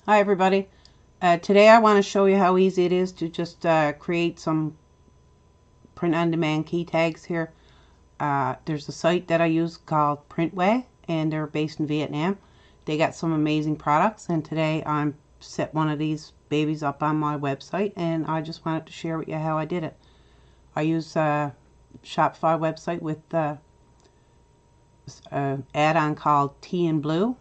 Hi everybody. Today I want to show you how easy it is to just create some print-on-demand key tags here. There's a site that I use called Printway, and they're based in Vietnam. They got some amazing products, and today I'm set one of these babies up on my website, and I just wanted to share with you how I did it. I use a Shopify website with an add-on called Tea and Blue.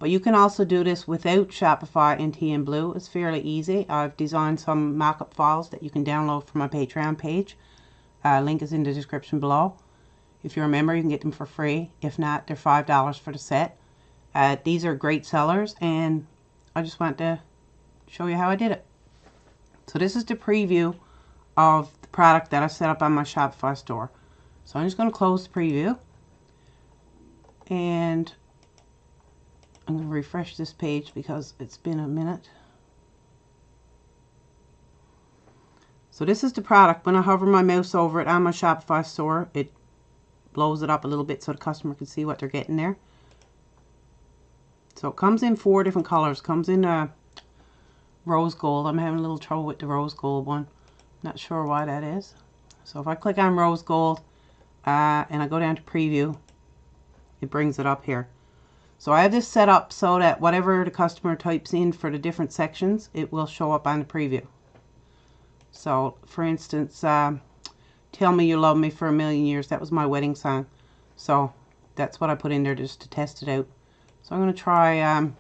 But you can also do this without Shopify and Tea and Blue. It's fairly easy. I've designed some mock-up files that you can download from my Patreon page. Link is in the description below. If you're a member, you can get them for free. If not, they're $5 for the set. These are great sellers, and I just want to show you how I did it. So this is the preview of the product that I set up on my Shopify store. So I'm just going to close the preview, and I'm going to refresh this page because it's been a minute. So this is the product. When I hover my mouse over it on my Shopify store, it blows it up a little bit so the customer can see what they're getting there. So it comes in 4 different colors. It comes in rose gold. I'm having a little trouble with the rose gold one. Not sure why that is. So if I click on rose gold and I go down to preview, it brings it up here. So I have this set up so that whatever the customer types in for the different sections, it will show up on the preview. So, for instance, Tell Me You Love Me for a Million Years. That was my wedding song. So that's what I put in there just to test it out. So I'm going to try,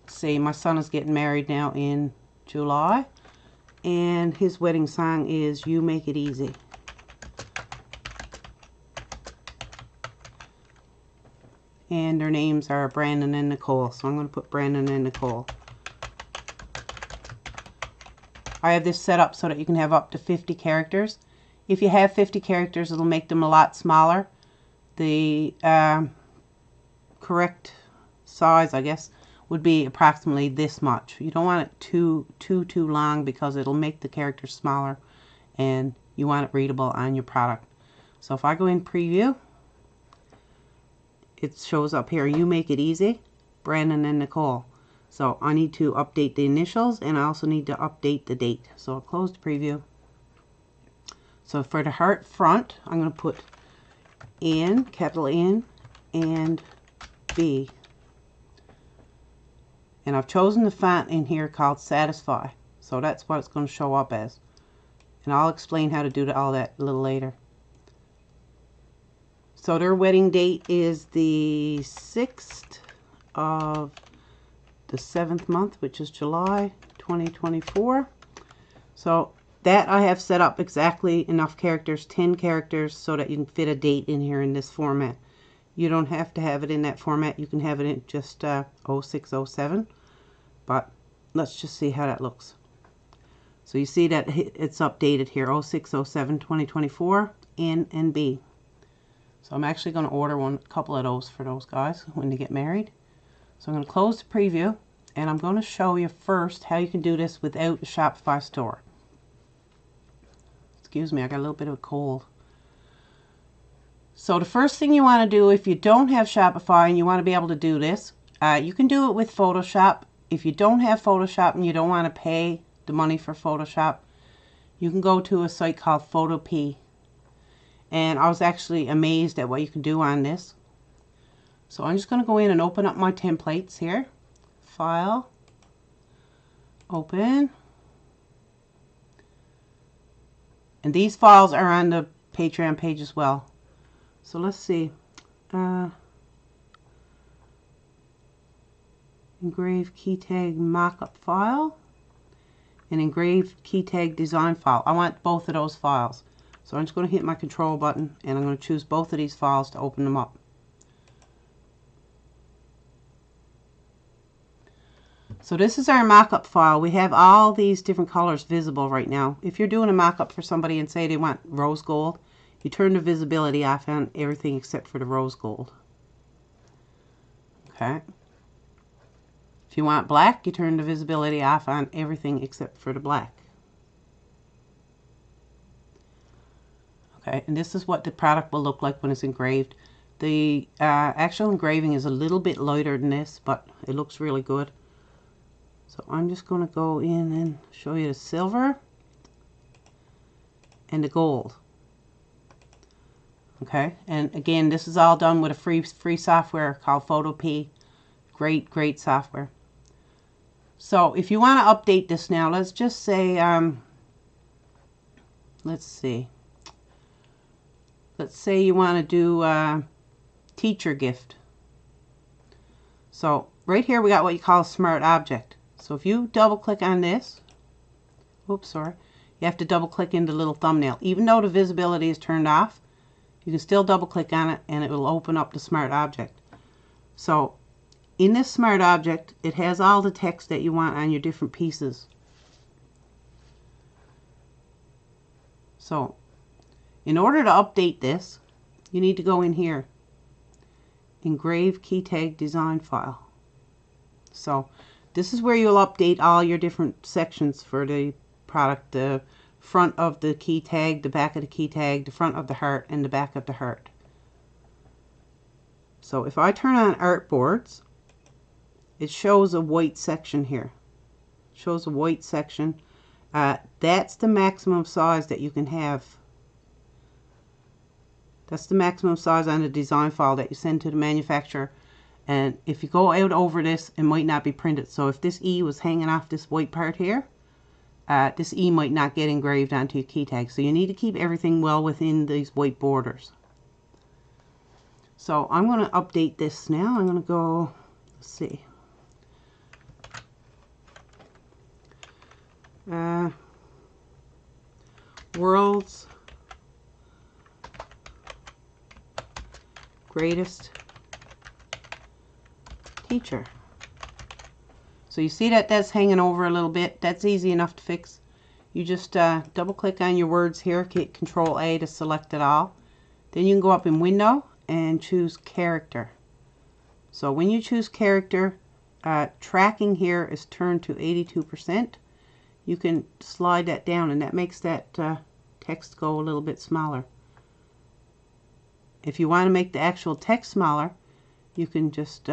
see, my son is getting married now in July. And his wedding song is You Make It Easy. And their names are Brandon and Nicole. So I'm going to put Brandon and Nicole. I have this set up so that you can have up to 50 characters. If you have 50 characters, it'll make them a lot smaller. The correct size, I guess, would be approximately this much. You don't want it too long because it'll make the characters smaller, and you want it readable on your product. So if I go in preview, it shows up here, You Make It Easy, Brandon and Nicole. So I need to update the initials, and I also need to update the date. So I'll close the preview. So for the heart front, I'm going to put N, capital N, and B. And I've chosen the font in here called Satisfy. So that's what it's going to show up as. And I'll explain how to do all that a little later. So their wedding date is the 6th of the 7th month, which is July 2024. So that I have set up exactly enough characters, 10 characters, so that you can fit a date in here in this format. You don't have to have it in that format. You can have it in just 0607. But let's just see how that looks. So you see that it's updated here, 0607 2024, N and B. So I'm actually going to order a couple of those for those guys when they get married. So I'm going to close the preview, and I'm going to show you first how you can do this without the Shopify store. Excuse me, I got a little bit of a cold. So the first thing you want to do, if you don't have Shopify and you want to be able to do this, you can do it with Photoshop. If you don't have Photoshop and you don't want to pay the money for Photoshop, you can go to a site called Photopea. And I was actually amazed at what you can do on this. So I'm just going to go in and open up my templates here. File. Open. And these files are on the Patreon page as well. So let's see. Engraved key tag mockup file. And engraved key tag design file. I want both of those files. So I'm just going to hit my control button, and I'm going to choose both of these files to open them up. So this is our mockup file. We have all these different colors visible right now. If you're doing a mockup for somebody and say they want rose gold, you turn the visibility off on everything except for the rose gold. Okay. If you want black, you turn the visibility off on everything except for the black. Okay, and this is what the product will look like when it's engraved. The actual engraving is a little bit lighter than this, but it looks really good. So I'm just going to go in and show you the silver and the gold. Okay, and again, this is all done with a free software called Photopea. Great software. So if you want to update this now, let's just say, let's see. Let's say you want to do a teacher gift. So right here we got what you call a smart object. So if you double click on this, oops, sorry, you have to double click into the little thumbnail. Even though the visibility is turned off, you can still double click on it and it will open up the smart object. So in this smart object, it has all the text that you want on your different pieces. So in order to update this, you need to go in here, Engraved Keytag Design File. So this is where you'll update all your different sections for the product. The front of the key tag, the back of the key tag, the front of the heart, and the back of the heart. So if I turn on artboards, it shows a white section here. It shows a white section. That's the maximum size that you can have. That's the maximum size on the design file that you send to the manufacturer. And if you go out over this, it might not be printed. So if this E was hanging off this white part here, this E might not get engraved onto your key tag. So you need to keep everything well within these white borders. So I'm going to update this now. I'm going to go, let's see. World's greatest teacher. So you see that that's hanging over a little bit. That's easy enough to fix. You just double click on your words here, hit Control A to select it all. Then you can go up in Window and choose Character. So when you choose Character, tracking here is turned to 82%. You can slide that down and that makes that text go a little bit smaller. If you want to make the actual text smaller, you can just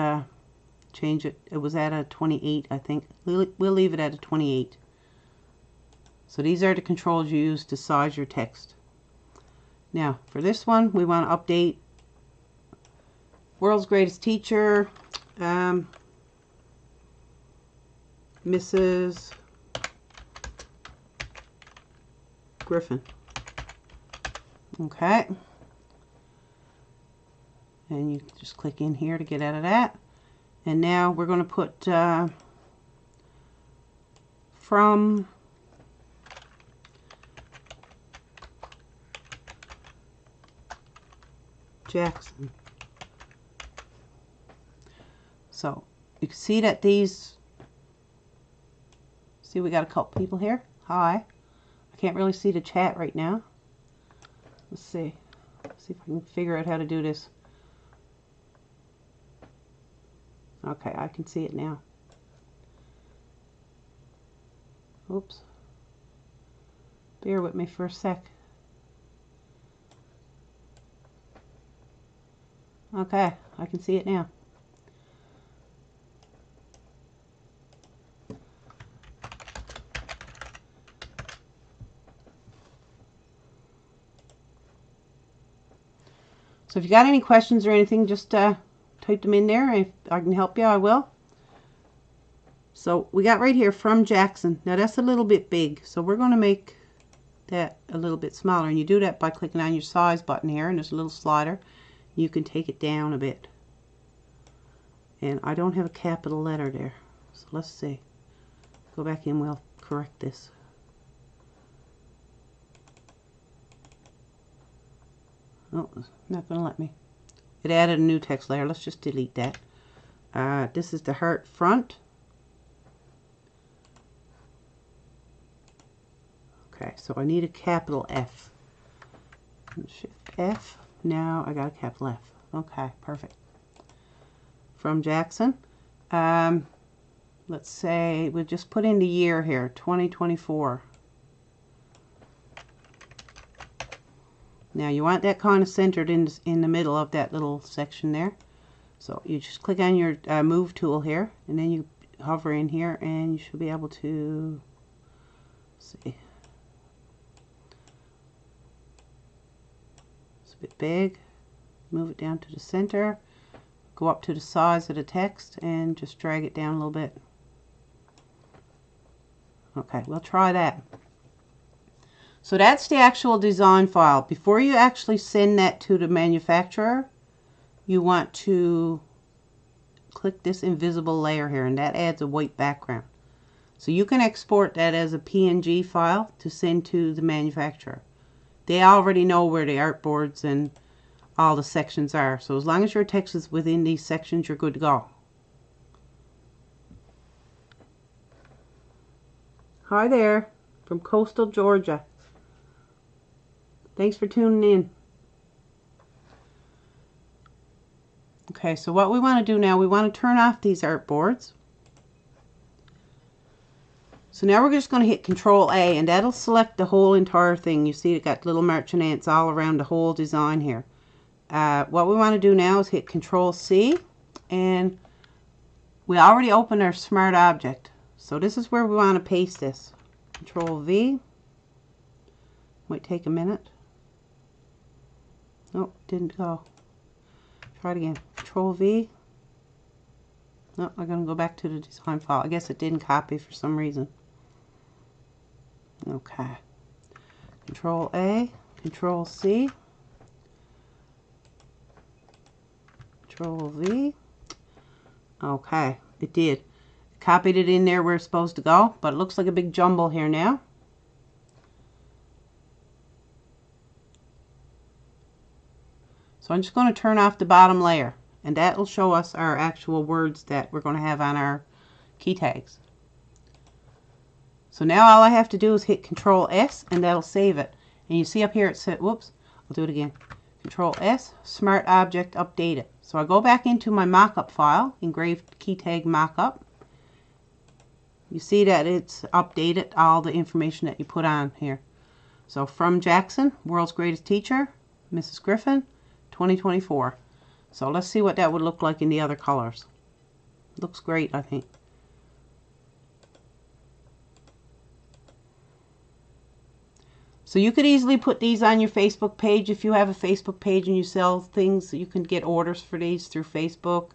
change it. It was at a 28, I think. We'll leave it at a 28. So these are the controls you use to size your text. Now for this one, we want to update World's Greatest Teacher, Mrs. Griffin. Okay. And you just click in here to get out of that. And now we're going to put from Jackson. So you can see that these, see we got a couple people here. Hi. I can't really see the chat right now. Let's see. See if I can figure out how to do this. Okay, I can see it now. Oops. Bear with me for a sec. Okay, I can see it now. So if you got any questions or anything, just type them in there. If I can help you, I will. So we got right here, from Jackson. Now that's a little bit big, so we're going to make that a little bit smaller. And you do that by clicking on your size button here, and there's a little slider. You can take it down a bit. And I don't have a capital letter there. So let's see. Go back in, we'll correct this. Oh, it's not going to let me. It added a new text layer. Let's just delete that. This is the heart front. Okay, so I need a capital F. Shift F. Now I got a capital F. Okay, perfect. From Jackson. Let's say we'll just put in the year here, 2024. Now you want that kind of centered in the middle of that little section there. So you just click on your move tool here, and then you hover in here and you should be able to see. It's a bit big. Move it down to the center. Go up to the size of the text and just drag it down a little bit. Okay, we'll try that. So that's the actual design file. Before you actually send that to the manufacturer, you want to click this invisible layer here, and that adds a white background. So you can export that as a PNG file to send to the manufacturer. They already know where the artboards and all the sections are. So as long as your text is within these sections, you're good to go. Hi there, from coastal Georgia. Thanks for tuning in. Okay, so what we want to do now, we want to turn off these artboards. So now we're just going to hit Control A, and that'll select the whole entire thing. You see it got little marching ants all around the whole design here. What we want to do now is hit Control C, and we already opened our Smart Object. So this is where we want to paste this. Control V. Might take a minute. Nope, didn't go. Try it again. Control V. No, I'm going to go back to the design file. I guess it didn't copy for some reason. Okay. Control A. Control C. Control V. Okay, it did. Copied it in there where it's supposed to go, but it looks like a big jumble here now. So I'm just going to turn off the bottom layer, and that will show us our actual words that we're going to have on our key tags. So now all I have to do is hit Control S, and that'll save it. And you see up here it said, whoops, I'll do it again. Control S, Smart Object Updated. So I go back into my mockup file, Engraved Key Tag Mockup. You see that it's updated all the information that you put on here. So from Jackson, World's Greatest Teacher, Mrs. Griffin, 2024. So let's see what that would look like in the other colors. Looks great, I think. So you could easily put these on your Facebook page. If you have a Facebook page and you sell things, you can get orders for these through Facebook,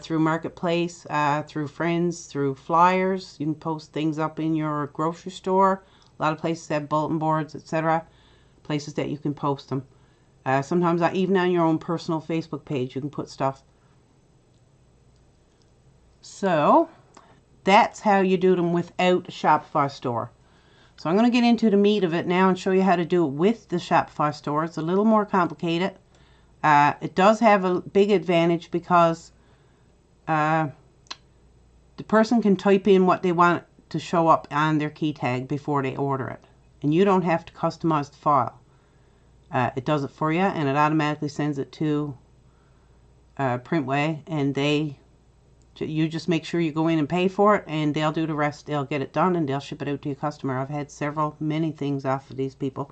through Marketplace, through friends, through flyers. You can post things up in your grocery store. A lot of places have bulletin boards, etc. Places that you can post them. Sometimes even on your own personal Facebook page you can put stuff. So that's how you do them without a Shopify store. So I'm going to get into the meat of it now and show you how to do it with the Shopify store. It's a little more complicated. It does have a big advantage because the person can type in what they want to show up on their key tag before they order it. And you don't have to customize the file. It does it for you, and it automatically sends it to Printway, and you just make sure you go in and pay for it, and they'll do the rest. They'll get it done, and they'll ship it out to your customer. I've had many things off of these people,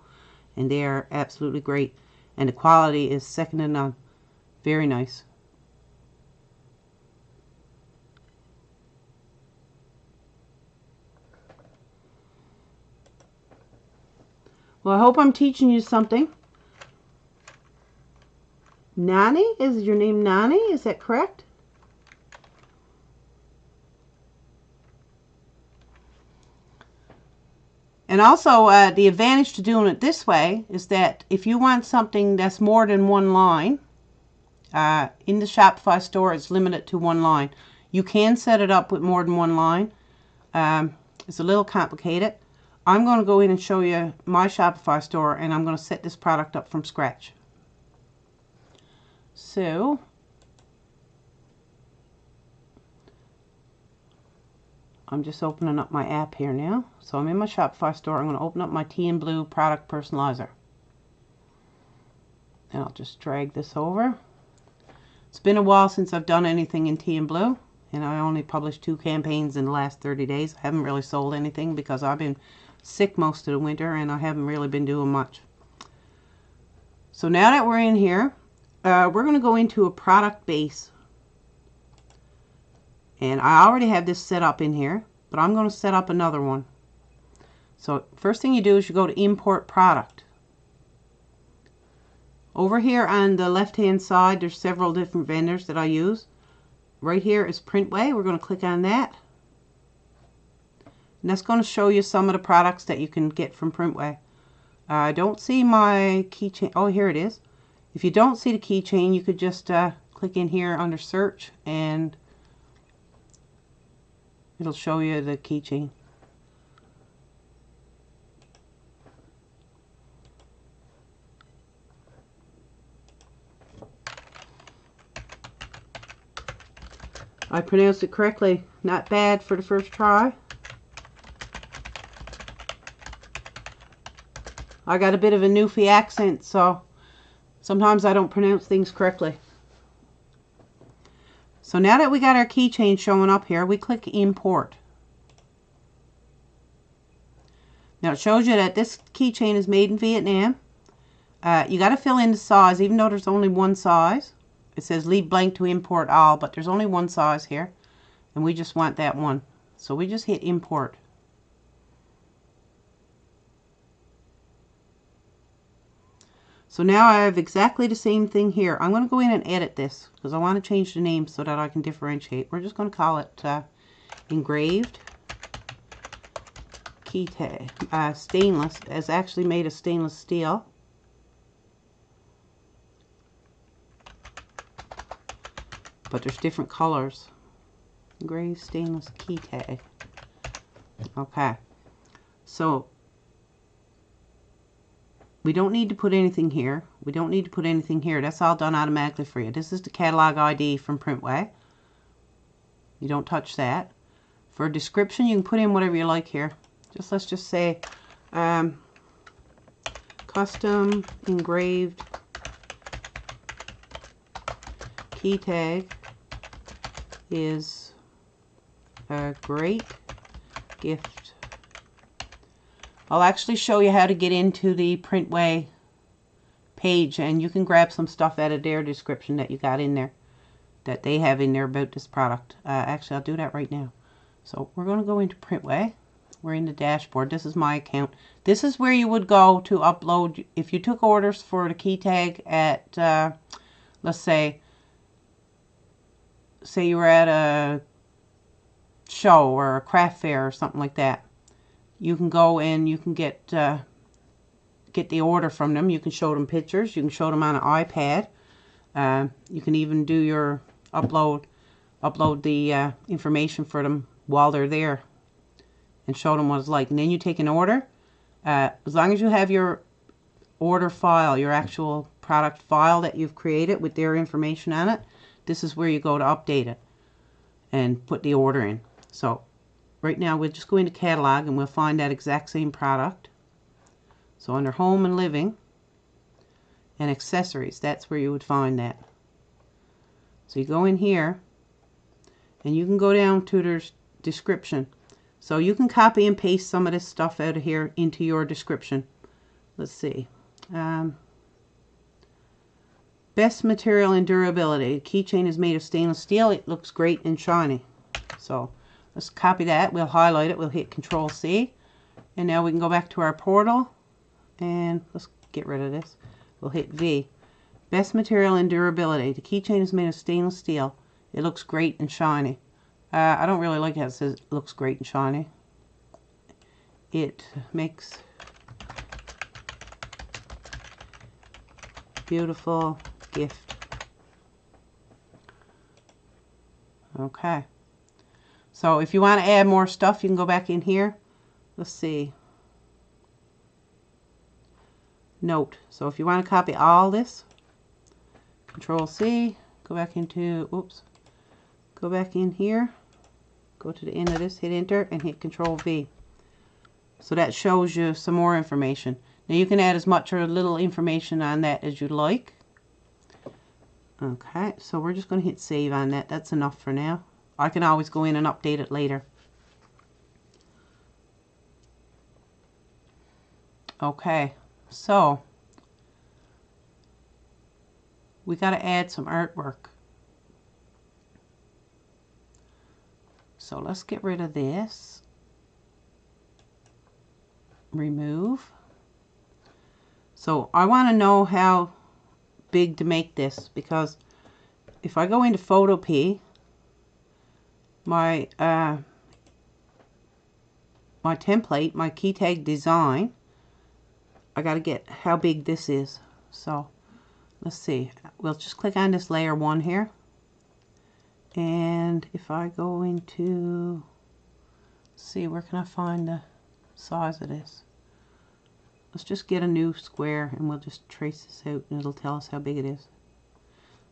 and they are absolutely great. And the quality is second to none. Very nice. Well, I hope I'm teaching you something. Nani? Is your name Nani? Is that correct? And also, the advantage to doing it this way is that if you want something that's more than one line, in the Shopify store, it's limited to one line. You can set it up with more than one line. It's a little complicated. I'm going to go in and show you my Shopify store, and I'm going to set this product up from scratch. So, I'm just opening up my app here now. So I'm in my Shopify store. I'm going to open up my Tea and Blue product personalizer. And I'll just drag this over. It's been a while since I've done anything in Tea and Blue. And I only published 2 campaigns in the last 30 days. I haven't really sold anything because I've been sick most of the winter and I haven't really been doing much. So now that we're in here, we're going to go into a product base. And I already have this set up in here, but I'm going to set up another one. So first thing you do is you go to import product. Over here on the left hand side, there's several different vendors that I use. Right here is Printway. We're going to click on that. And that's going to show you some of the products that you can get from Printway. I don't see my keychain. Oh, here it is. If you don't see the keychain, you could just click in here under search and it'll show you the keychain. I pronounced it correctly. Not bad for the first try. I got a bit of a Newfie accent, so sometimes I don't pronounce things correctly. So now that we got our keychain showing up here, we click import. Now it shows you that this keychain is made in Vietnam. You got to fill in the size, even though there's only one size. It says leave blank to import all, but there's only one size here. And we just want that one. So we just hit import. So now I have exactly the same thing here. I'm going to go in and edit this because I want to change the name so that I can differentiate. We're just going to call it Engraved Keytag. Stainless. It's actually made of stainless steel. But there's different colors. Engraved Stainless Keytag. Okay. So we don't need to put anything here. We don't need to put anything here. That's all done automatically for you. This is the catalog ID from Printway. You don't touch that. For a description, you can put in whatever you like here. Let's just say custom engraved key tag is a great gift. I'll actually show you how to get into the Printway page, and you can grab some stuff out of their description that you got in there, that they have in there about this product. Actually, I'll do that right now. So we're going to go into Printway. We're in the dashboard. This is my account. This is where you would go to upload, if you took orders for the key tag at, let's say you were at a show or a craft fair or something like that. You can go and you can get the order from them. You can show them pictures. You can show them on an iPad. You can even do your upload the information for them while they're there and show them what it's like. And then you take an order. As long as you have your order file, your actual product file that you've created with their information on it, this is where you go to update it and put the order in. So right now we'll just go into catalog and we'll find that exact same product. So under home and living and accessories, that's where you would find that. So you go in here and you can go down to their description. So you can copy and paste some of this stuff out of here into your description. Let's see. Best material and durability. The keychain is made of stainless steel. It looks great and shiny. So let's copy that. We'll highlight it. We'll hit Control C. And now we can go back to our portal. And let's get rid of this. We'll hit V. Best material and durability. The keychain is made of stainless steel. It looks great and shiny. I don't really like how it says it looks great and shiny. It makes beautiful gift. Okay. So if you want to add more stuff, you can go back in here. Let's see. Note. So if you want to copy all this, Control C, go back into, oops, go back in here, go to the end of this, hit enter, and hit Control V. So that shows you some more information. Now you can add as much or little information on that as you like. Okay, so we're just going to hit save on that. That's enough for now. I can always go in and update it later. Okay, so we got to add some artwork. So let's get rid of this. Remove. So I want to know how big to make this, because if I go into Photopea, my my template, my key tag design, I got to get how big this is. So let's see. We'll just click on this layer 1 here. And if I go into, see, where can I find the size of this? Let's just get a new square and we'll just trace this out and it'll tell us how big it is.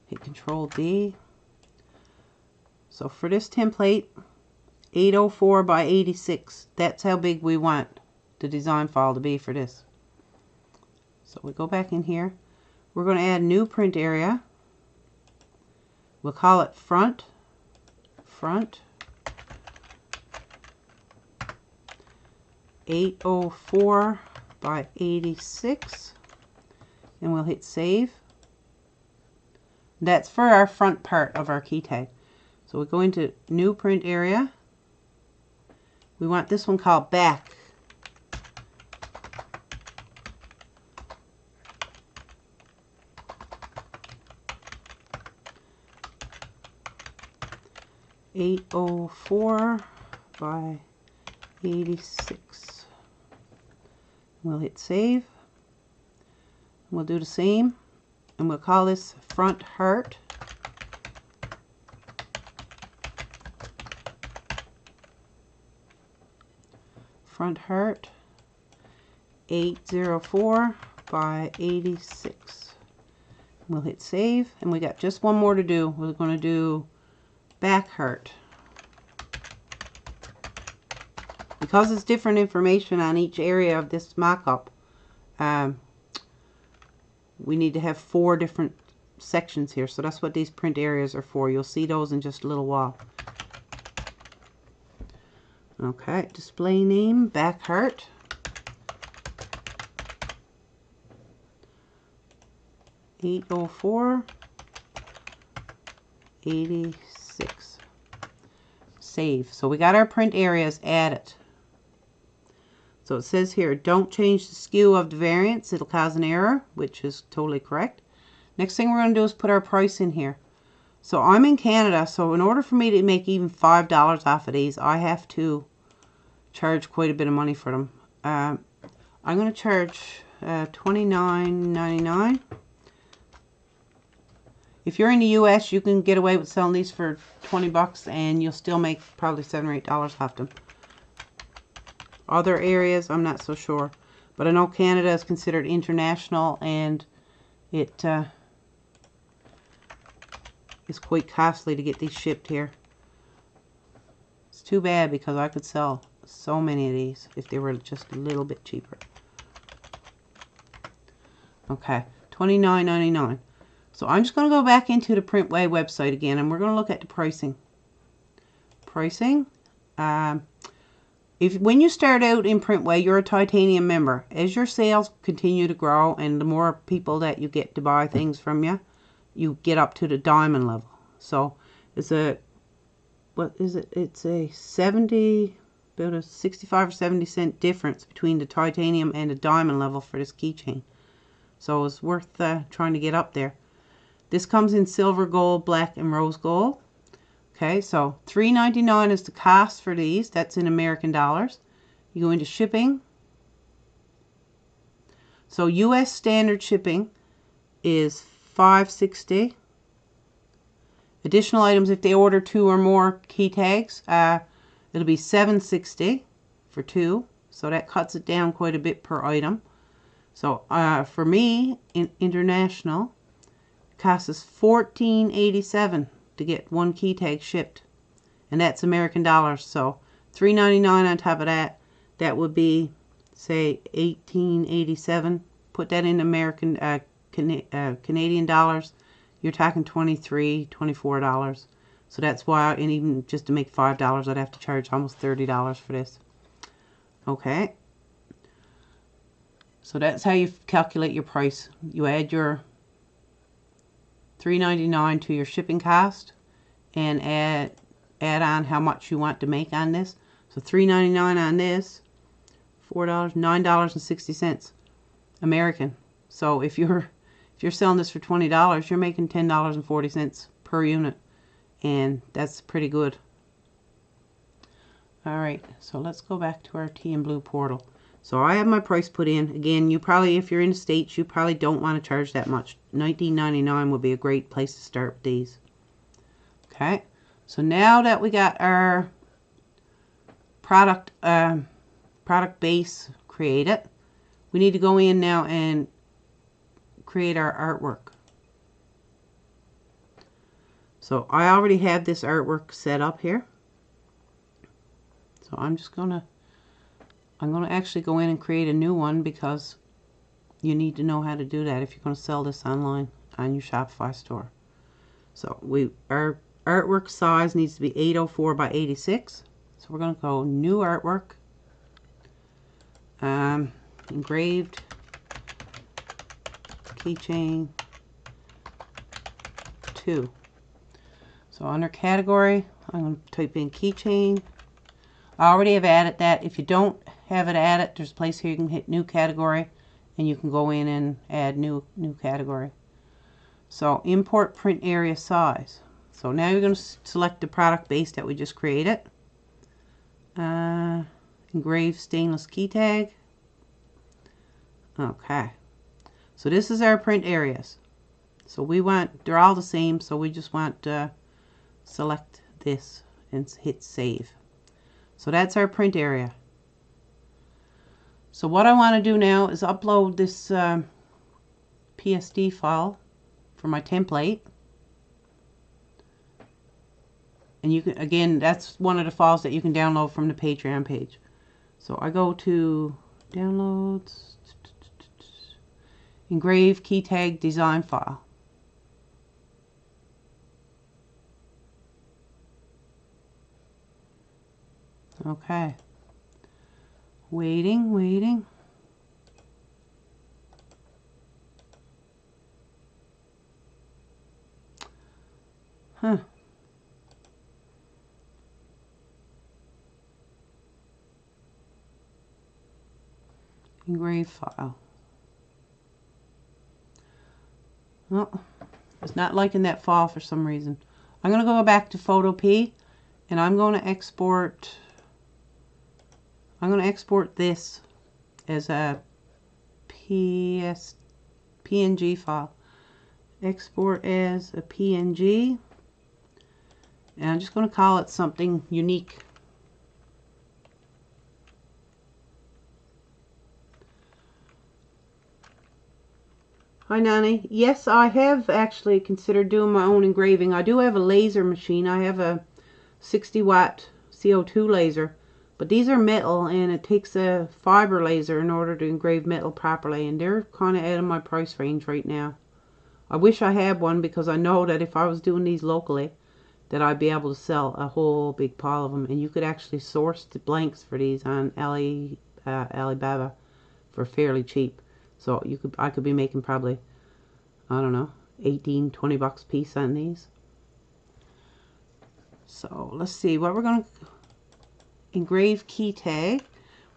Hit Control D. So for this template, 804 by 86, that's how big we want the design file to be for this. So we go back in here. We're going to add a new print area. We'll call it front. 804 by 86, and we'll hit save. That's for our front part of our key tag. So we go into new print area. We want this one called back. .804 by 86. We'll hit save. We'll do the same, and we'll call this front heart. Front heart 804 by 86. We'll hit save, and we got just one more to do. We're going to do back heart. Because it's different information on each area of this mock-up, we need to have 4 different sections here. So that's what these print areas are for. You'll see those in just a little while. Okay, display name, back heart. .804 86. Save. So we got our print areas added. So it says here, don't change the skew of the variants. It'll cause an error, which is totally correct. Next thing we're going to do is put our price in here. So I'm in Canada, so in order for me to make even $5 off of these, I have to charge quite a bit of money for them. I'm going to charge $29.99. If you're in the US, you can get away with selling these for 20 bucks and you'll still make probably $7 or $8 off them. Other areas, I'm not so sure. But I know Canada is considered international, and it is quite costly to get these shipped here. It's too bad, because I could sell so many of these if they were just a little bit cheaper. Okay, $29.99. So I'm just going to go back into the Printway website again, and we're going to look at the pricing. Pricing. When you start out in Printway, you're a titanium member. As your sales continue to grow and the more people that you get to buy things from you, you get up to the diamond level. So it's a, what is it? It's a 70, about a 65 or 70 cent difference between the titanium and the diamond level for this keychain. So it's worth trying to get up there. This comes in silver, gold, black, and rose gold. Okay, so $3.99 is the cost for these. That's in American dollars. You go into shipping. So US standard shipping is $5.60. Additional items, if they order 2 or more key tags, it'll be $7.60 for 2. So that cuts it down quite a bit per item. So for me, in international, it costs us $14.87 to get 1 key tag shipped, and that's American dollars. So $3.99 on top of that, that would be, say, $18.87. Put that in American Canadian dollars, you're talking $23, $24. So that's why, and even just to make $5, I'd have to charge almost $30 for this. Okay, so that's how you calculate your price. You add your $3.99 to your shipping cost, and add add on how much you want to make on this. So $3.99 on this, $4, $9.60 American. So if you're selling this for $20, you're making $10.40 per unit, and that's pretty good. All right, so let's go back to our Tea and Blue portal. So I have my price put in. Again, you probably, if you're in the States, you probably don't want to charge that much. $19.99 would be a great place to start with these. Okay, so now that we got our product base created, we need to go in now and create our artwork. So I already have this artwork set up here. So I'm gonna actually go in and create a new one, because you need to know how to do that if you're going to sell this online on your Shopify store. So our artwork size needs to be 804 by 86. So we're going to go new artwork, engraved keychain 2. So under category, I'm going to type in keychain. I already have added that. If you don't have it added, there's a place here you can hit new category, and you can go in and add new category. So import print area size. So now you're going to select the product base that we just created. Engraved stainless key tag. Okay. So this is our print areas. So they're all the same, so we just want to select this and hit save. So that's our print area. So what I want to do now is upload this PSD file for my template. And you can, again, that's one of the files that you can download from the Patreon page. So I go to downloads, engraved key tag design file. Okay. Waiting. Huh. Engraved file. Well, it's not liking that file for some reason. I'm going to go back to Photo P, and I'm going to export this as a PNG file. Export as a PNG, and I'm just going to call it something unique. Hi Nani. Yes, I have actually considered doing my own engraving. I do have a laser machine. I have a 60 watt CO2 laser, but these are metal, and it takes a fiber laser in order to engrave metal properly, and they're kind of out of my price range right now. I wish I had one, because I know that if I was doing these locally, that I'd be able to sell a whole big pile of them, and you could actually source the blanks for these on Alibaba for fairly cheap. So I could be making probably, I don't know, 18, 20 bucks a piece on these. So let's see what we're going to engrave key tag.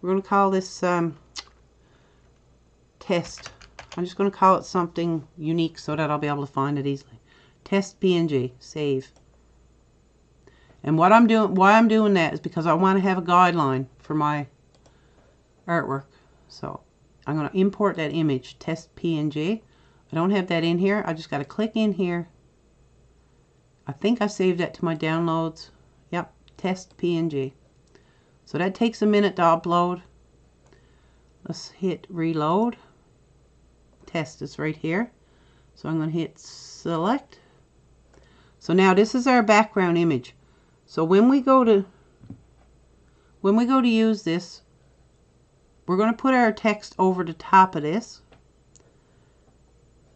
We're going to call this test. I'm just going to call it something unique so that I'll be able to find it easily. Test PNG, save. And why I'm doing that is because I want to have a guideline for my artwork. So I'm going to import that image, test PNG. I don't have that in here. I just got to click in here. I think I saved that to my downloads. Yep, test PNG. So that takes a minute to upload. Let's hit reload. Test is right here. So I'm going to hit select. So now this is our background image. So when we go to use this, we're going to put our text over the top of this.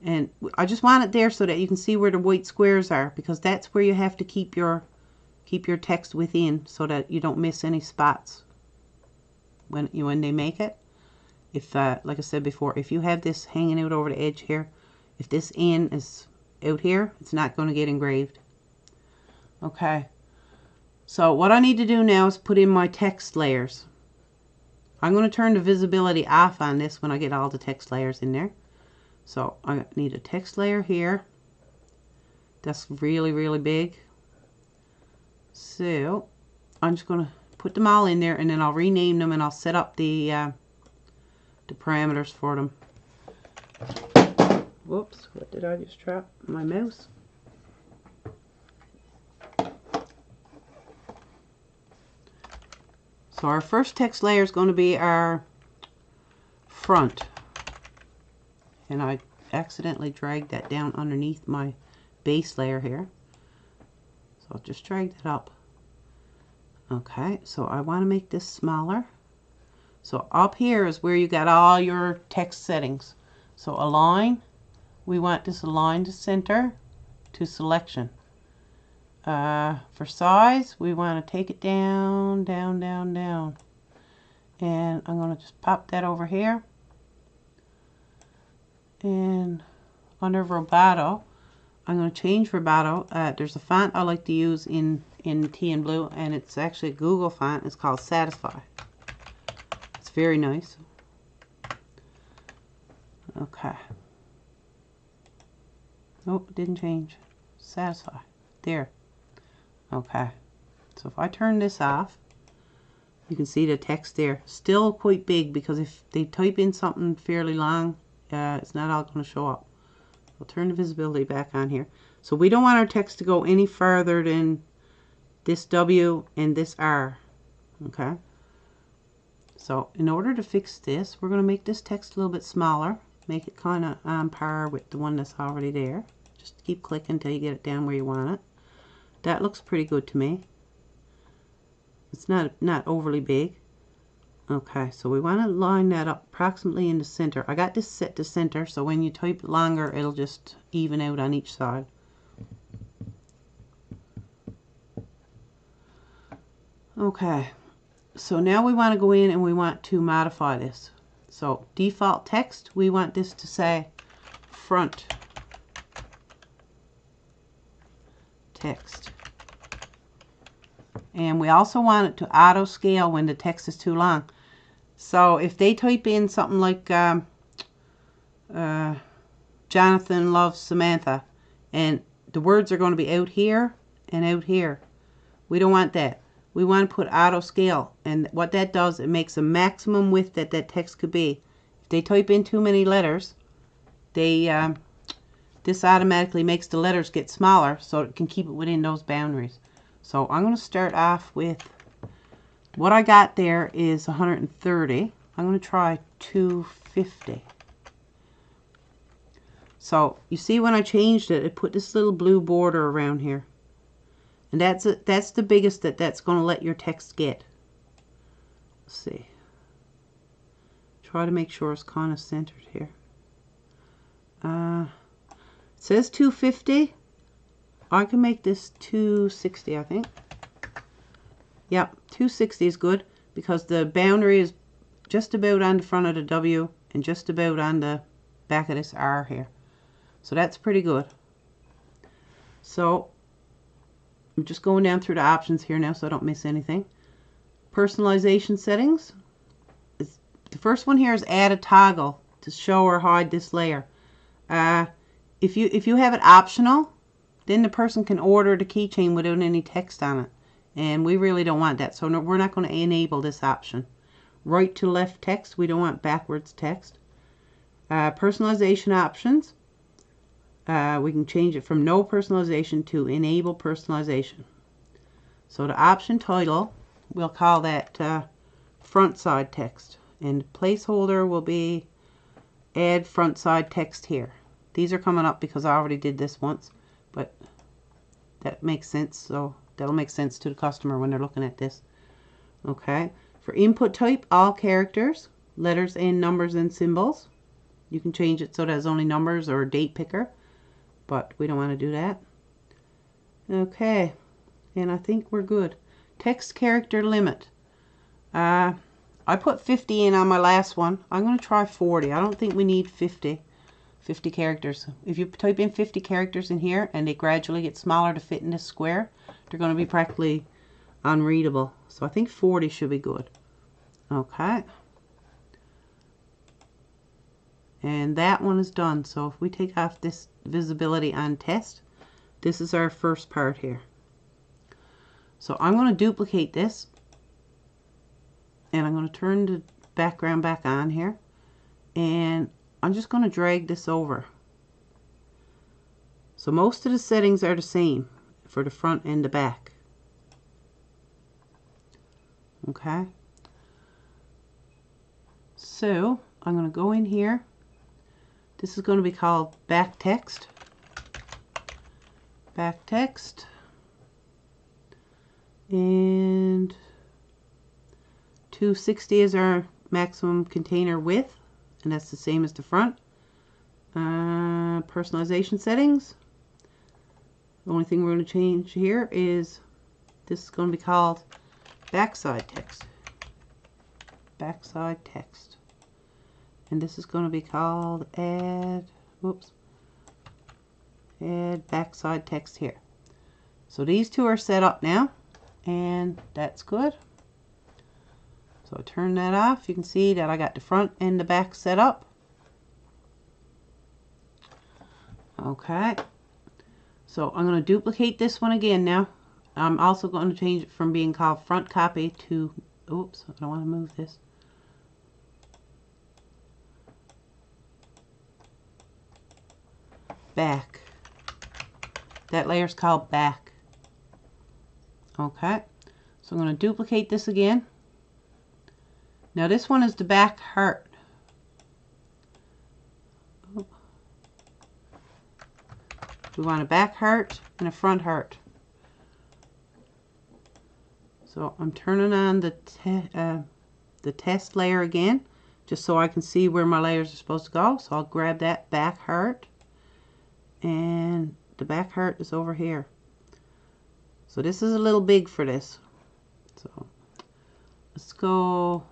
And I just want it there so that you can see where the white squares are, because that's where you have to keep your text within, so that you don't miss any spots when they make it. If like I said before, if you have this hanging out over the edge here, if this N is out here, it's not going to get engraved. Okay. So what I need to do now is put in my text layers. I'm going to turn the visibility off on this when I get all the text layers in there. So I need a text layer here. That's really, really big. So I'm just going to put them all in there, and then I'll rename them, and I'll set up the parameters for them. Whoops, what did I just drop? My mouse. So our first text layer is going to be our front. And I accidentally dragged that down underneath my base layer here. So I'll just drag that up. Okay, so I want to make this smaller. So up here is where you got all your text settings. So align, we want this aligned to center to selection. For size, we want to take it down, down, down, down. And I'm going to just pop that over here. And under vibrato, I'm going to change vibrato. There's a font I like to use in tea and blue, and it's actually a Google font. It's called Satisfy. It's very nice. Okay. Nope, didn't change. Satisfy. There. Okay. So if I turn this off, you can see the text there. Still quite big, because if they type in something fairly long, it's not all going to show up. I'll turn the visibility back on here. So we don't want our text to go any further than this W and this R. Okay. So in order to fix this, we're going to make this text a little bit smaller. Make it kind of on par with the one that's already there. Just keep clicking until you get it down where you want it. That looks pretty good to me. It's not overly big. Okay, so we want to line that up approximately in the center. I got this set to center, so when you type longer, it'll just even out on each side. Okay, so now we want to go in and we want to modify this. So default text, we want this to say front text. And we also want it to auto scale when the text is too long. So if they type in something like Jonathan loves Samantha, and the words are going to be out here and out here, we don't want that. We want to put auto scale, and what that does, it makes a maximum width that that text could be. If they type in too many letters, they this automatically makes the letters get smaller, so it can keep it within those boundaries. So I'm going to start off with, what I got there is 130. I'm going to try 250. So you see when I changed it, it put this little blue border around here. And that's the biggest that's going to let your text get. Let's see. Try to make sure it's kind of centered here. It says 250. I can make this 260, I think. Yep, 260 is good, because the boundary is just about on the front of the W and just about on the back of this R here. So that's pretty good. So I'm just going down through the options here now so I don't miss anything. Personalization settings. The first one here is add a toggle to show or hide this layer. If you have it optional, then the person can order the keychain without any text on it. And we really don't want that. So no, we're not going to enable this option. Right to left text. We don't want backwards text. Personalization options. We can change it from no personalization to enable personalization. So the option title, we'll call that front side text. And placeholder will be add front side text here. These are coming up because I already did this once. But that makes sense, so that'll make sense to the customer when they're looking at this. Okay, for input type, all characters, letters and numbers and symbols. You can change it so that it's only numbers or a date picker, but we don't want to do that. Okay, and I think we're good. Text character limit. I put 50 in on my last one. I'm going to try 40. I don't think we need 50 characters. If you type in 50 characters in here and they gradually get smaller to fit in this square, they're going to be practically unreadable. So I think 40 should be good. Okay. And that one is done. So if we take off this visibility on test, this is our first part here. So I'm going to duplicate this, and I'm going to turn the background back on here, and I'm just going to drag this over. So most of the settings are the same for the front and the back. Okay. So I'm going to go in here. This is going to be called back text. Back text. And 260 is our maximum container width, and that's the same as the front. Personalization settings. The only thing we're going to change here is this is going to be called backside text. Backside text. And this is going to be called add backside text here. So these two are set up now, and that's good. So I turn that off. You can see that I got the front and the back set up. Okay. So I'm going to duplicate this one again now. I'm also going to change it from being called front copy to, oops, I don't want to move this. Back. That layer is called back. Okay. So I'm going to duplicate this again. Now this one is the back heart. We want a back heart and a front heart. So I'm turning on the test layer again, just so I can see where my layers are supposed to go. So I'll grab that back heart, and the back heart is over here. So this is a little big for this. So let's go.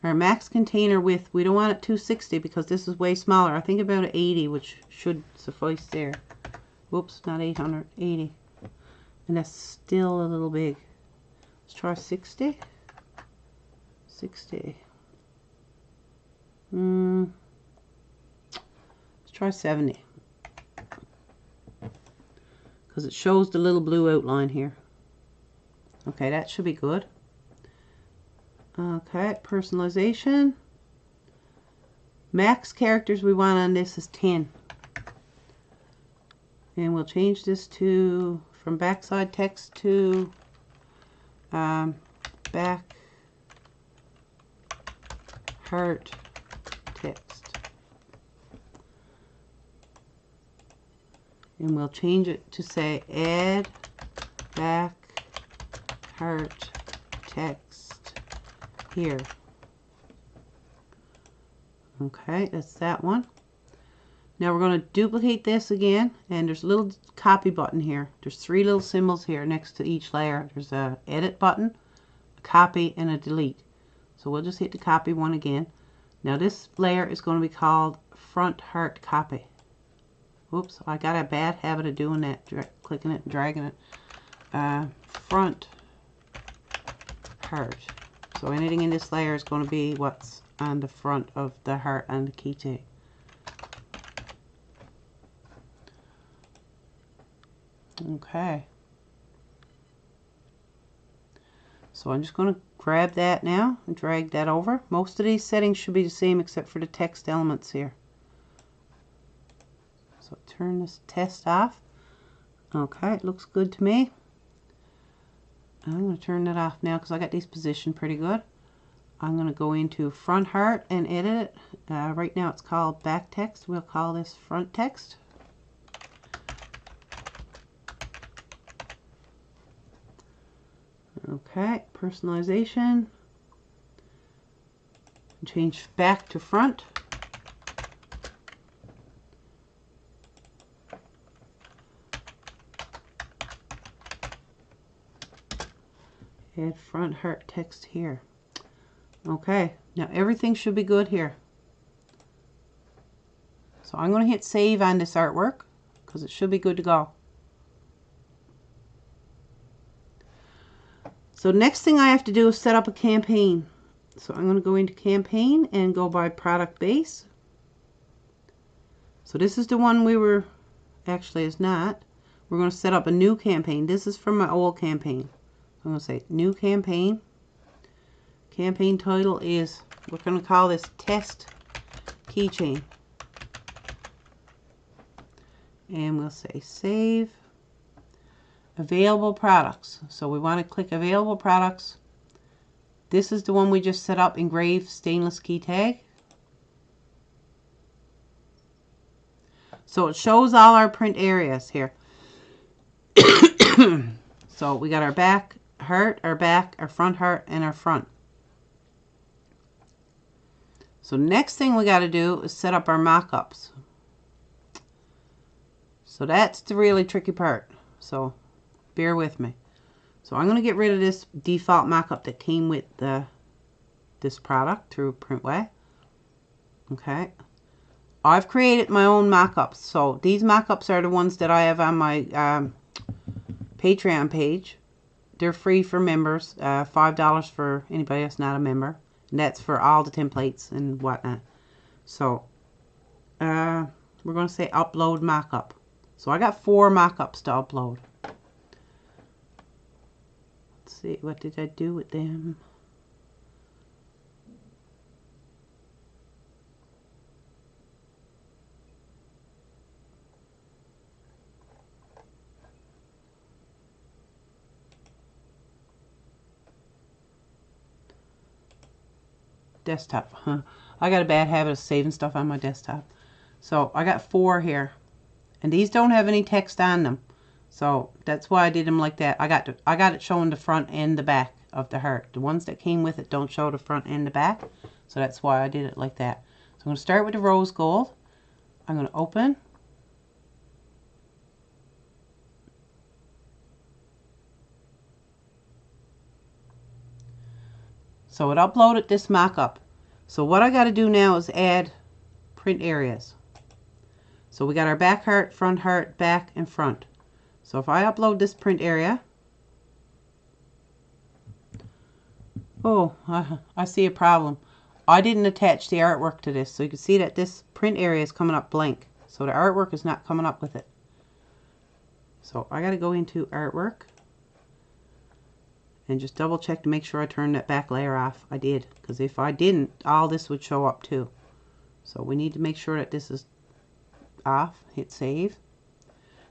Our max container width, we don't want it 260 because this is way smaller. I think about 80, which should suffice there. Whoops, not 800, 80. And that's still a little big. Let's try 60. 60. Let's try 70. Because it shows the little blue outline here. Okay, that should be good. Okay, personalization. Max characters we want on this is 10. And we'll change this to from backside text to back heart text. And we'll change it to say add back heart text here. Okay, that's that one. Now we're going to duplicate this again, and there's a little copy button here. There's 3 little symbols here next to each layer. There's a edit button, a copy, and a delete. So we'll just hit the copy one again. Now this layer is going to be called front heart copy. Oops, I got a bad habit of doing that, clicking it and dragging it. Front heart. So anything in this layer is going to be what's on the front of the heart and the key tag. Okay. So I'm just going to grab that now and drag that over. Most of these settings should be the same except for the text elements here. So turn this test off. Okay, it looks good to me. I'm going to turn that off now because I got these positioned pretty good. I'm going to go into front heart and edit it. Right now it's called back text. We'll call this front text. Okay, personalization. Change back to front. Add front heart text here. Okay, now everything should be good here. So I'm going to hit save on this artwork because it should be good to go. So next thing I have to do is set up a campaign. So I'm going to go into campaign and go by product base. So this is the one we were, actually it's not. We're going to set up a new campaign. This is from my old campaign. I'm going to say new campaign. Campaign title is, we're going to call this test keychain. And we'll say save. Available products. So we want to click available products. This is the one we just set up, engraved stainless key tag. So it shows all our print areas here. So we got our back heart, our back, our front heart, and our front. So next thing we got to do is set up our mock-ups. So that's the really tricky part. So bear with me. So I'm going to get rid of this default mock-up that came with this product through Printway. Okay. I've created my own mock-ups. So these mock-ups are the ones that I have on my Patreon page. They're free for members. $5 for anybody that's not a member. And that's for all the templates and whatnot. So we're going to say upload mock-up. So I got 4 mock-ups to upload. Let's see, what did I do with them? Desktop. I got a bad habit of saving stuff on my desktop. So I got 4 here. And these don't have any text on them. So that's why I did them like that. I got it showing the front and the back of the heart. The ones that came with it don't show the front and the back. So that's why I did it like that. So I'm going to start with the rose gold. I'm going to open. So it uploaded this mock-up. So what I got to do now is add print areas. So we got our back heart, front heart, back, and front. So if I upload this print area, oh, I see a problem. I didn't attach the artwork to this. So you can see that this print area is coming up blank. So the artwork is not coming up with it. So I got to go into artwork and just double check to make sure I turned that back layer off. I did, because if I didn't, all this would show up too. So we need to make sure that this is off. Hit save.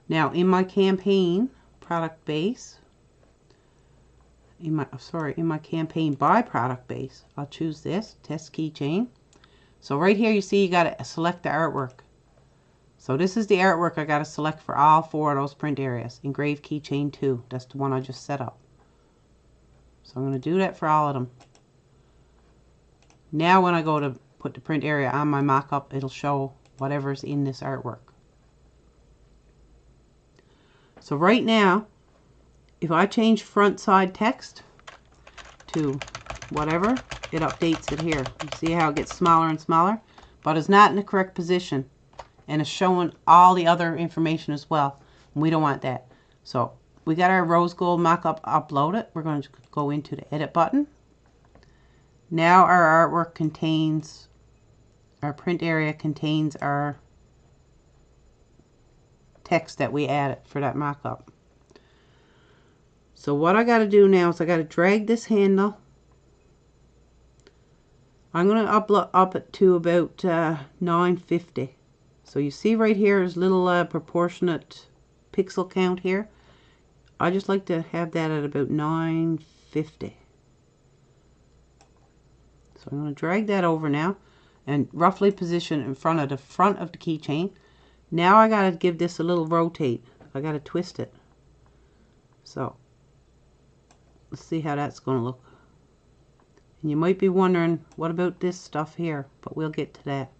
Now in my campaign product base, in my campaign by product base, I'll choose this test keychain. So right here you see you got to select the artwork. So this is the artwork I got to select for all 4 of those print areas. Engraved keychain 2. That's the one I just set up. So I'm going to do that for all of them. Now when I go to put the print area on my mock-up, it'll show whatever's in this artwork. So right now, if I change front side text to whatever, it updates it here. You see how it gets smaller and smaller? But it's not in the correct position. And it's showing all the other information as well. And we don't want that. So we got our rose gold mock-up uploaded. We're going to go into the edit button. Now our artwork contains, our print area contains our text that we added for that mock-up. So what I got to do now is I got to drag this handle. I'm going to up it to about 950. So you see right here is little proportionate pixel count here. I just like to have that at about 950. So I'm going to drag that over now and roughly position in front of the keychain. Now I got to give this a little rotate. I got to twist it. So let's see how that's going to look. And you might be wondering, what about this stuff here? But we'll get to that.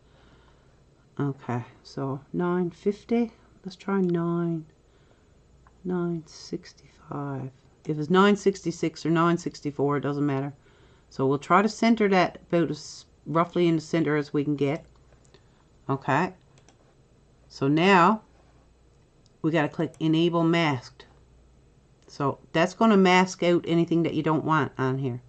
Okay, so 950. Let's try 965. If it's 966 or 964, it doesn't matter. So we'll try to center that about as roughly in the center as we can get. Okay. So now we got to click enable masked. So that's going to mask out anything that you don't want on here.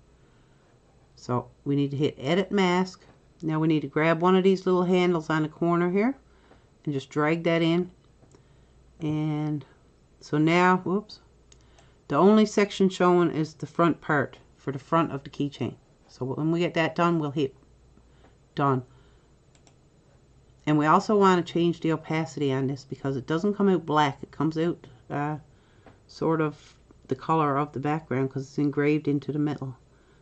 So we need to hit edit mask. Now we need to grab one of these little handles on the corner here and just drag that in. And so now, whoops, the only section showing is the front part for the front of the keychain. So when we get that done, we'll hit done. And we also want to change the opacity on this because it doesn't come out black. It comes out sort of the color of the background because it's engraved into the metal.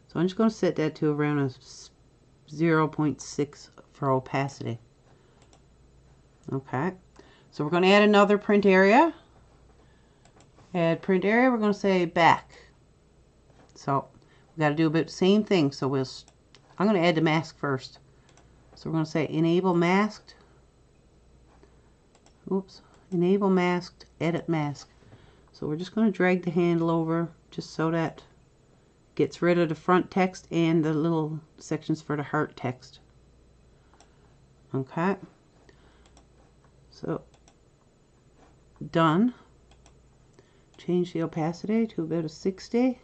So I'm just going to set that to around a 0.6 for opacity. Okay. So we're going to add another print area. Add print area, we're going to say back. So we got to do about the same thing. So I'm going to add the mask first. So we're going to say enable masked. Oops. Enable masked, edit mask. So we're just going to drag the handle over just so that gets rid of the front text and the little sections for the heart text. Okay. So done. Change the opacity to about a 60.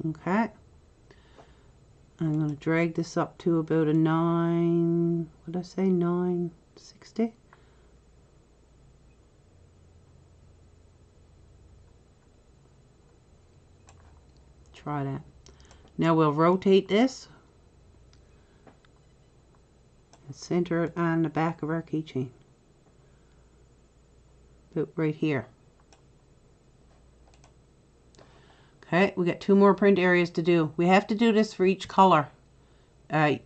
Okay. I'm going to drag this up to about a 9, what did I say, 960? Try that. Now we'll rotate this and center it on the back of our keychain. About right here. Okay, we got 2 more print areas to do. We have to do this for each color. I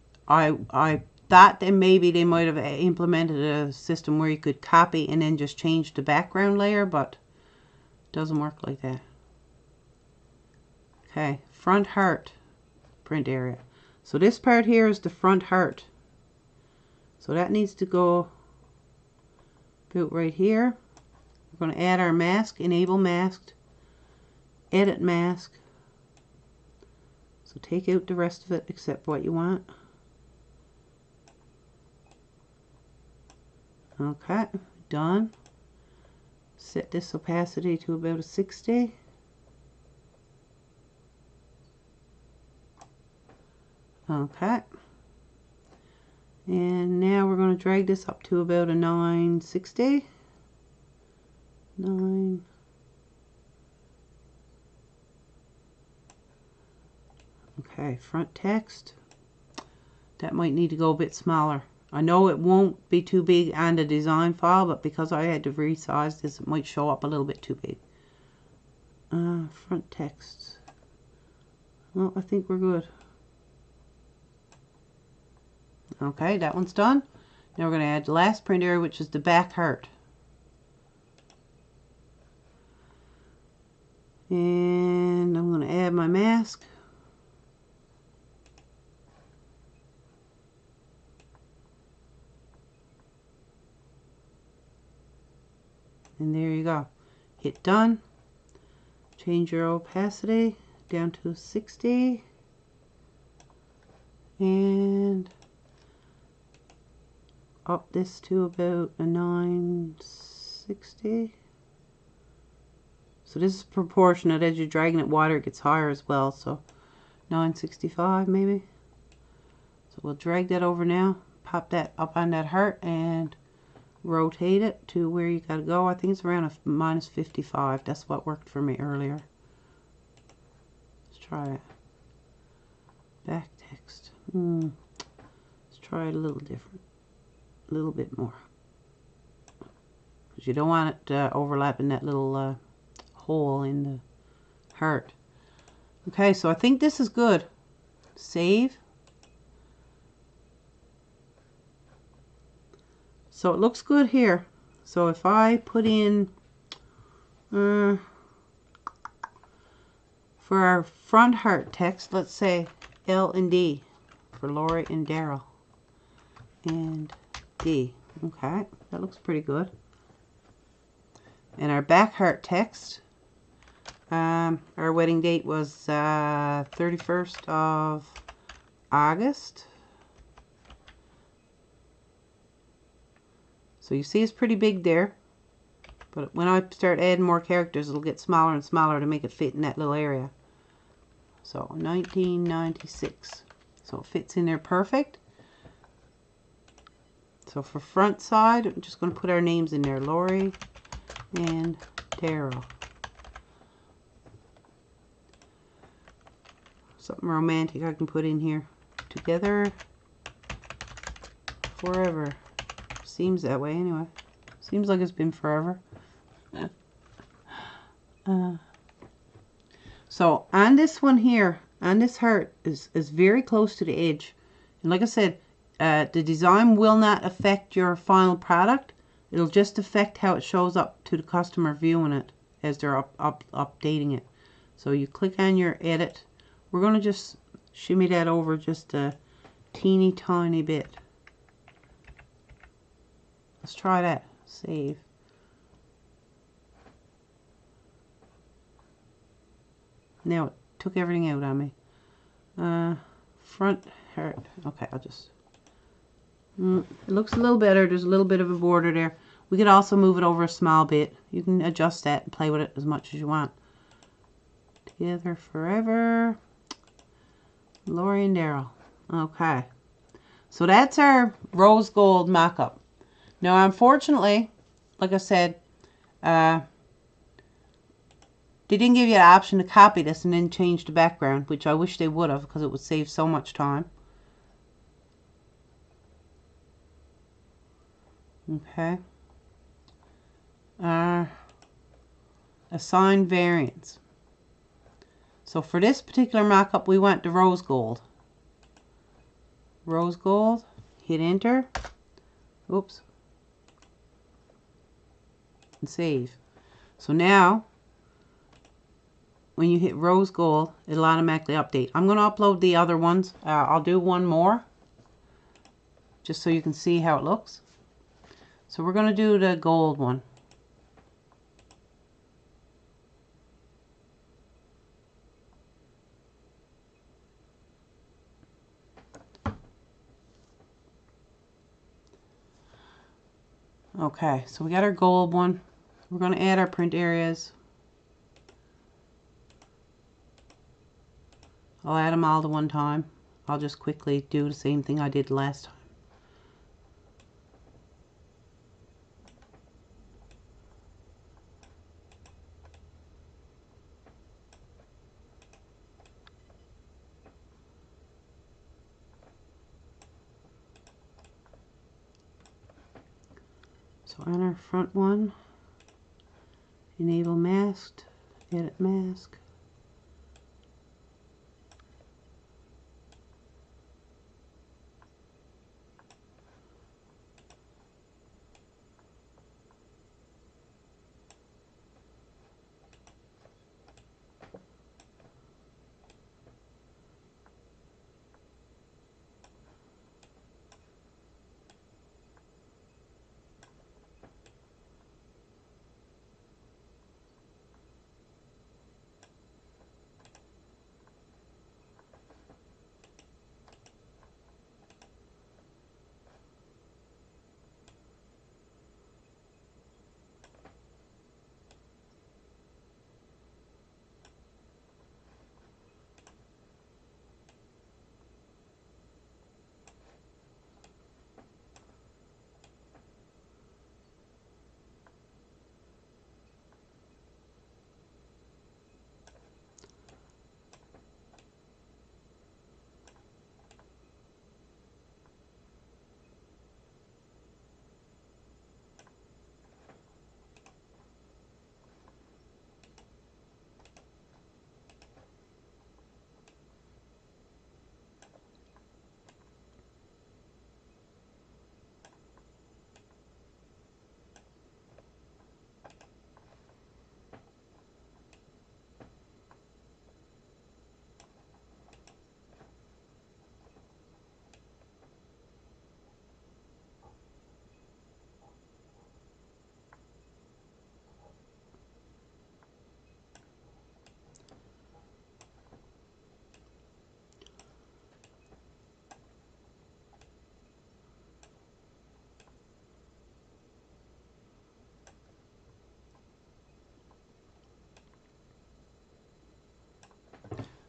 thought that maybe they might have implemented a system where you could copy and then just change the background layer, but it doesn't work like that. Okay, front heart print area. So this part here is the front heart. So that needs to go about right here. We're going to add our mask, enable masked, edit mask. So take out the rest of it except what you want. Okay, done. Set this opacity to about a 60. Okay. And now we're going to drag this up to about a 960. 9. Okay, front text. That might need to go a bit smaller. I know it won't be too big on the design file, but because I had to resize this, it might show up a little bit too big. Front text. Well, I think we're good. Okay, that one's done. Now we're going to add the last print area, which is the back heart. And I'm going to add my mask. And there you go. Hit done. Change your opacity down to 60. And up this to about a 960. So this is proportionate. As you're dragging it water, it gets higher as well. So 965 maybe. So we'll drag that over now. Pop that up on that heart and rotate it to where you gotta go. I think it's around a -55. That's what worked for me earlier. Let's try it. Back text. Let's try it a little different. A little bit more. Because you don't want it overlapping that little hole in the heart. Okay, so I think this is good. Save. So it looks good here. So if I put in for our front heart text, let's say L and D for Lori and Daryl. And D. Okay, that looks pretty good. And our back heart text, our wedding date was 31st of August. So you see it's pretty big there, But when I start adding more characters, it'll get smaller and smaller to make it fit in that little area. So 1996. So it fits in there perfect. So for front side, I'm just going to put our names in there. Lori and Daryl. Something romantic I can put in here. Together forever. Seems that way anyway. Seems like it's been forever. So on this one here, on this heart, is very close to the edge. And like I said, the design will not affect your final product. It'll just affect how it shows up to the customer viewing it as they're updating it. So you click on your edit. We're going to just shimmy that over just a teeny tiny bit. Let's try that. Save. Now it took everything out on me. Front heart. Okay, I'll just... it looks a little better. There's a little bit of a border there. We could also move it over a small bit. You can adjust that and play with it as much as you want. Together forever. Lori and Daryl. Okay. So that's our rose gold mock-up. Now, unfortunately, like I said, they didn't give you the option to copy this and then change the background, which I wish they would have, because it would save so much time. Okay. Assign variants. So for this particular mock-up, we want the rose gold. Rose gold. Hit enter. Oops. And save. So now, when you hit rose gold, it'll automatically update. I'm going to upload the other ones. I'll do one more, just so you can see how it looks. So we're going to do the gold one. Okay, so we got our gold one. We're going to add our print areas. I'll add them all to one time. I'll just quickly do the same thing I did last time. So on our front one, enable masked, edit mask.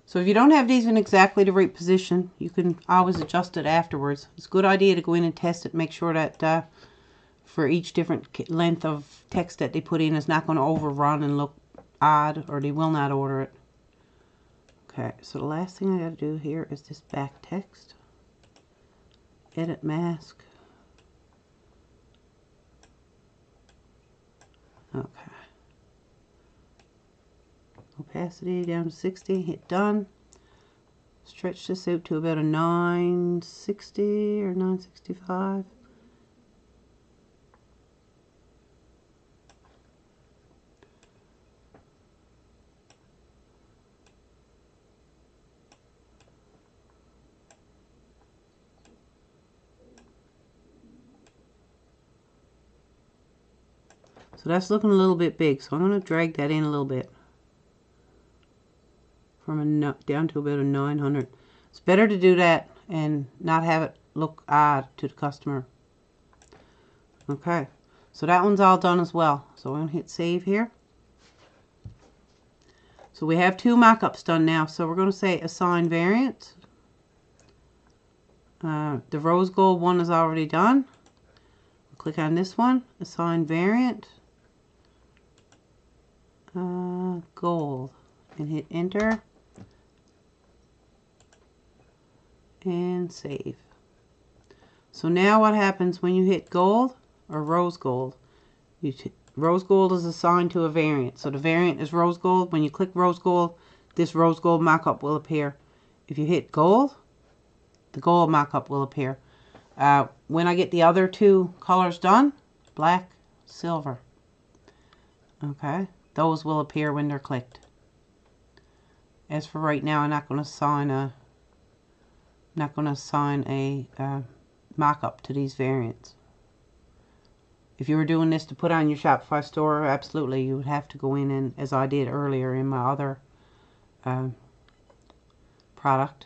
So if you don't have these in exactly the right position, you can always adjust it afterwards. It's a good idea to go in and test it, make sure that for each different length of text that they put in is not going to overrun and look odd, or they will not order it. Okay, so the last thing I got to do here is this back text. Edit mask. Okay. Opacity down to 60, hit done. Stretch this out to about a 960 or 965. So that's looking a little bit big, so I'm going to drag that in a little bit. From down to about a 900. It's better to do that and not have it look odd to the customer. Okay, so that one's all done as well. So I'm going to hit save here. So we have 2 mock-ups done now. So we're going to say assign variant. The rose gold one is already done. Click on this one, assign variant, gold, and hit enter. And save. So now what happens when you hit gold or rose gold? Rose gold is assigned to a variant. So the variant is rose gold. When you click rose gold, this rose gold mock-up will appear. If you hit gold, the gold mock-up will appear. When I get the other 2 colors done, black, silver. Okay, those will appear when they're clicked. As for right now, I'm not going to assign a mock-up to these variants. If you were doing this to put on your Shopify store, absolutely, you would have to go in and, as I did earlier in my other product.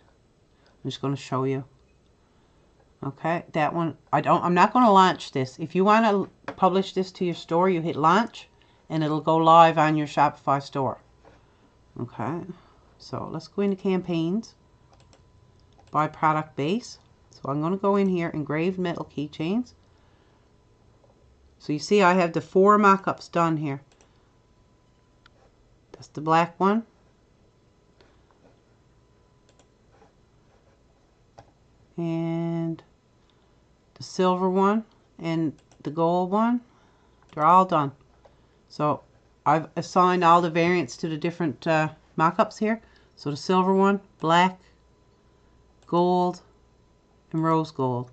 I'm just going to show you. Okay, that one, I'm not going to launch this. If you want to publish this to your store, you hit launch and it'll go live on your Shopify store. Okay, so let's go into campaigns. By product base. So I'm going to go in here, engraved metal keychains. So you see I have the 4 mock-ups done here. That's the black one. And the silver one and the gold one. They're all done. So I've assigned all the variants to the different mock-ups here. So the silver one, black, gold, and rose gold.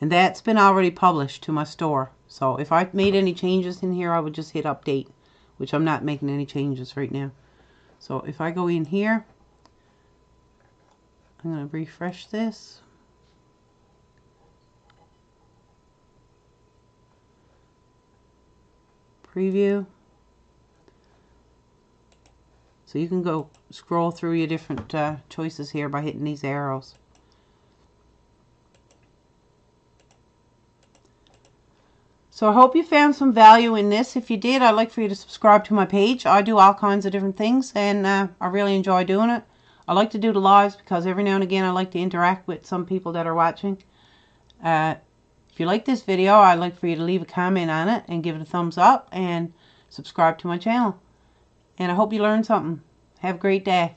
And that's been already published to my store. So if I made any changes in here, I would just hit update, which I'm not making any changes right now. So if I go in here, I'm going to refresh this. Preview. So you can go scroll through your different choices here by hitting these arrows. So I hope you found some value in this. If you did, I'd like for you to subscribe to my page. I do all kinds of different things, and I really enjoy doing it. I like to do the lives because every now and again I like to interact with some people that are watching. If you like this video, I'd like for you to leave a comment on it and give it a thumbs up and subscribe to my channel. And I hope you learned something. Have a great day.